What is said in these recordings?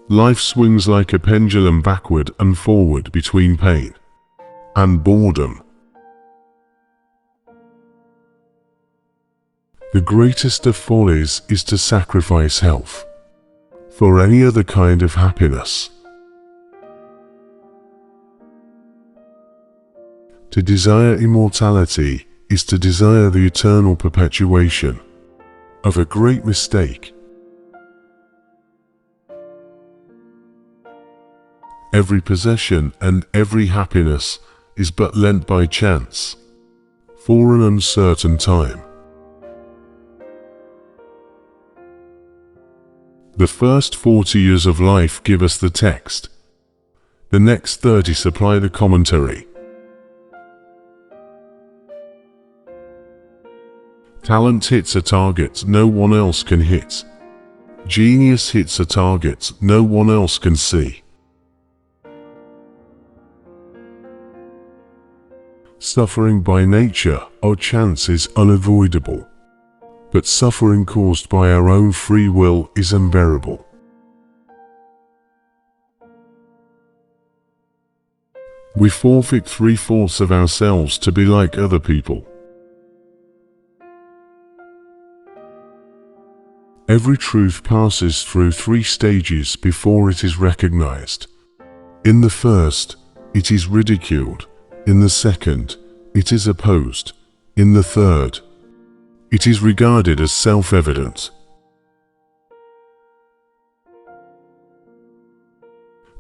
Life swings like a pendulum backward and forward between pain and boredom. The greatest of follies is to sacrifice health for any other kind of happiness. To desire immortality is to desire the eternal perpetuation of a great mistake. Every possession and every happiness is but lent by chance for an uncertain time. The first 40 years of life give us the text. The next 30 supply the commentary. Talent hits a target no one else can hit. Genius hits a target no one else can see. Suffering by nature or chance is unavoidable, but suffering caused by our own free will is unbearable. We forfeit 3/4 of ourselves to be like other people. Every truth passes through 3 stages before it is recognized. In the first, it is ridiculed. In the second, it is opposed. In the third, it is regarded as self-evident.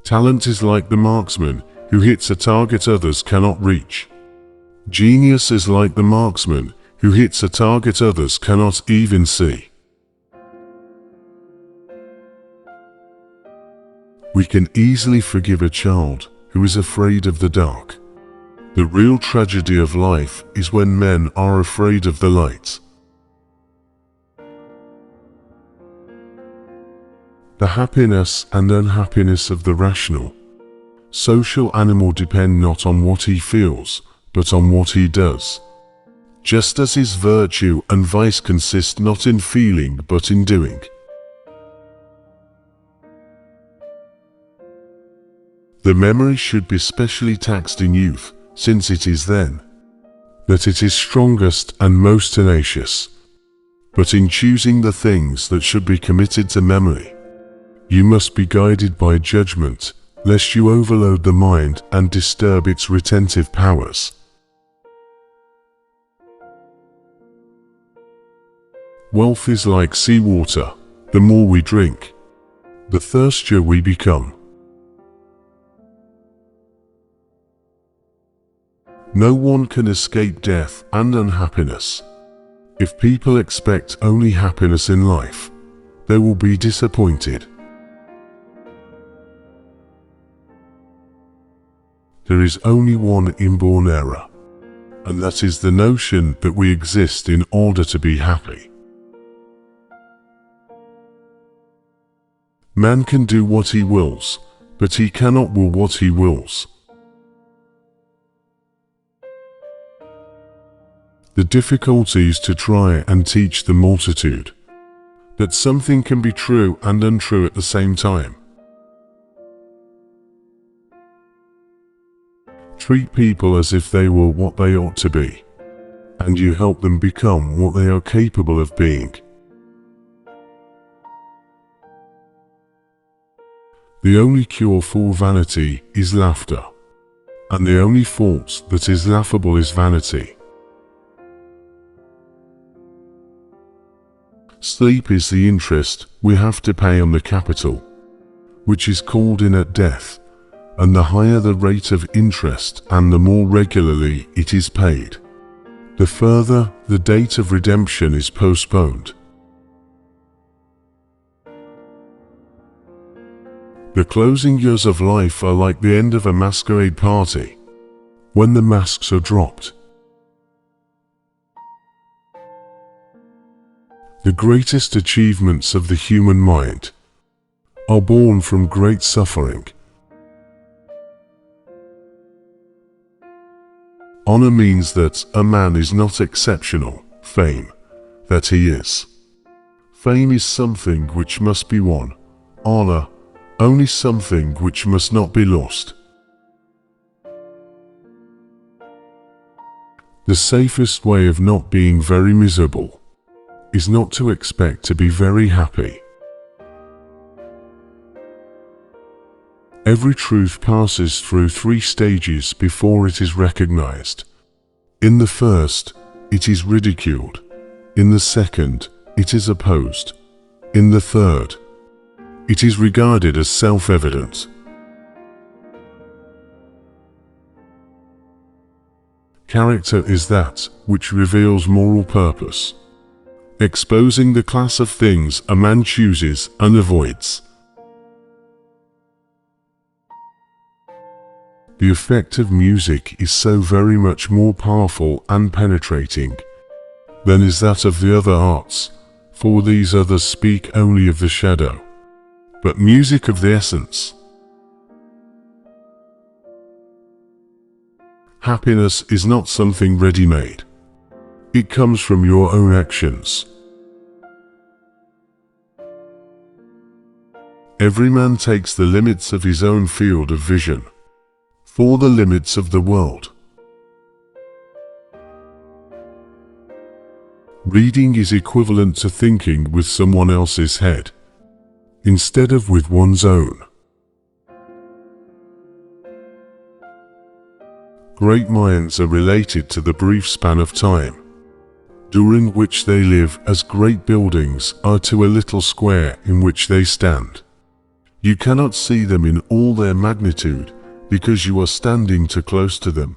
Talent is like the marksman who hits a target others cannot reach. Genius is like the marksman who hits a target others cannot even see. We can easily forgive a child who is afraid of the dark. The real tragedy of life is when men are afraid of the light. The happiness and unhappiness of the rational, social animal depend not on what he feels, but on what he does. Just as his virtue and vice consist not in feeling but in doing. The memory should be specially taxed in youth, since it is then that it is strongest and most tenacious. But in choosing the things that should be committed to memory, you must be guided by judgment, lest you overload the mind and disturb its retentive powers. Wealth is like seawater. The more we drink, the thirstier we become. No one can escape death and unhappiness. If people expect only happiness in life, they will be disappointed. There is only one inborn error, and that is the notion that we exist in order to be happy. Man can do what he wills, but he cannot will what he wills. The difficulty is to try and teach the multitude that something can be true and untrue at the same time. Treat people as if they were what they ought to be, and you help them become what they are capable of being. The only cure for vanity is laughter, and the only fault that is laughable is vanity. Sleep is the interest we have to pay on the capital, which is called in at death, and the higher the rate of interest and the more regularly it is paid, the further the date of redemption is postponed. The closing years of life are like the end of a masquerade party, when the masks are dropped. The greatest achievements of the human mind are born from great suffering. Honor means that a man is not exceptional, fame, that he is. Fame is something which must be won. Honor only something which must not be lost. The safest way of not being very miserable is not to expect to be very happy. Every truth passes through 3 stages before it is recognized. In the first, it is ridiculed. In the second, it is opposed. In the third, it is regarded as self-evident. Character is that which reveals moral purpose, exposing the class of things a man chooses and avoids. The effect of music is so very much more powerful and penetrating than is that of the other arts, for these others speak only of the shadow, but music of the essence. Happiness is not something ready-made. It comes from your own actions. Every man takes the limits of his own field of vision for the limits of the world. Reading is equivalent to thinking with someone else's head, instead of with one's own. Great minds are related to the brief span of time during which they live, as great buildings are to a little square in which they stand. You cannot see them in all their magnitude because you are standing too close to them.